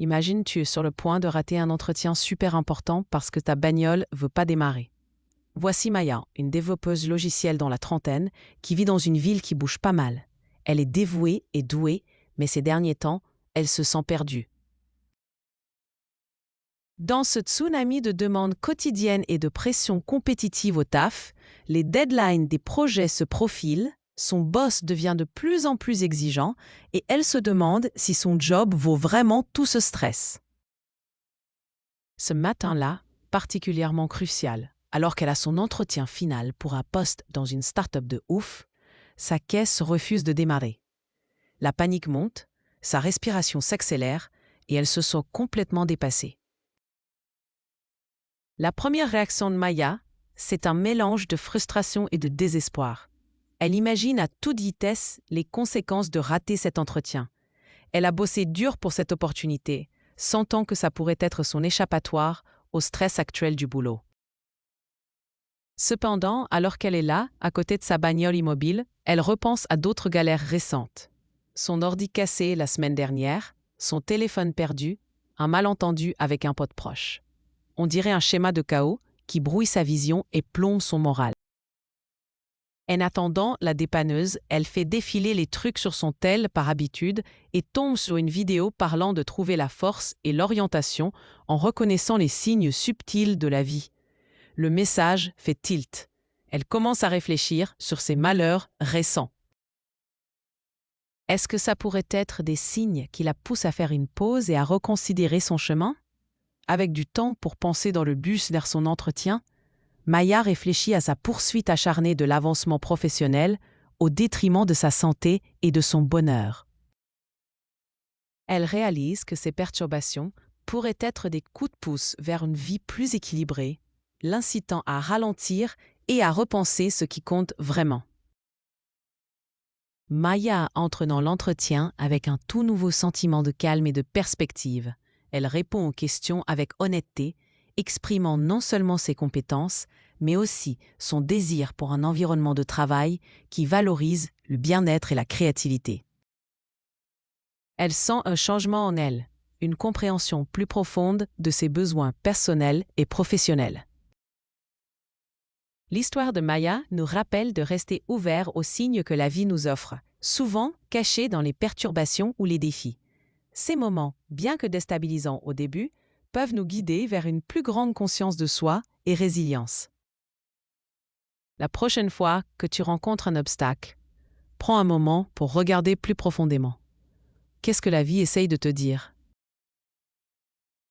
Imagine, tu es sur le point de rater un entretien super important parce que ta bagnole veut pas démarrer. Voici Maya, une développeuse logicielle dans la trentaine, qui vit dans une ville qui bouge pas mal. Elle est dévouée et douée, mais ces derniers temps, elle se sent perdue. Dans ce tsunami de demandes quotidiennes et de pression compétitive au taf, les deadlines des projets se profilent, son boss devient de plus en plus exigeant et elle se demande si son job vaut vraiment tout ce stress. Ce matin-là, particulièrement crucial, alors qu'elle a son entretien final pour un poste dans une start-up de ouf, sa caisse refuse de démarrer. La panique monte, sa respiration s'accélère et elle se sent complètement dépassée. La première réaction de Maya, c'est un mélange de frustration et de désespoir. Elle imagine à toute vitesse les conséquences de rater cet entretien. Elle a bossé dur pour cette opportunité, sentant que ça pourrait être son échappatoire au stress actuel du boulot. Cependant, alors qu'elle est là, à côté de sa bagnole immobile, elle repense à d'autres galères récentes. Son ordi cassé la semaine dernière, son téléphone perdu, un malentendu avec un pote proche. On dirait un schéma de chaos qui brouille sa vision et plombe son moral. En attendant la dépanneuse, elle fait défiler les trucs sur son tel par habitude et tombe sur une vidéo parlant de trouver la force et l'orientation en reconnaissant les signes subtils de la vie. Le message fait tilt. Elle commence à réfléchir sur ses malheurs récents. Est-ce que ça pourrait être des signes qui la poussent à faire une pause et à reconsidérer son chemin? Avec du temps pour penser dans le bus vers son entretien, Maya réfléchit à sa poursuite acharnée de l'avancement professionnel au détriment de sa santé et de son bonheur. Elle réalise que ces perturbations pourraient être des coups de pouce vers une vie plus équilibrée, l'incitant à ralentir et à repenser ce qui compte vraiment. Maya entre dans l'entretien avec un tout nouveau sentiment de calme et de perspective. Elle répond aux questions avec honnêteté, exprimant non seulement ses compétences, mais aussi son désir pour un environnement de travail qui valorise le bien-être et la créativité. Elle sent un changement en elle, une compréhension plus profonde de ses besoins personnels et professionnels. L'histoire de Maya nous rappelle de rester ouverts aux signes que la vie nous offre, souvent cachés dans les perturbations ou les défis. Ces moments, bien que déstabilisants au début, peuvent nous guider vers une plus grande conscience de soi et résilience. La prochaine fois que tu rencontres un obstacle, prends un moment pour regarder plus profondément. Qu'est-ce que la vie essaye de te dire?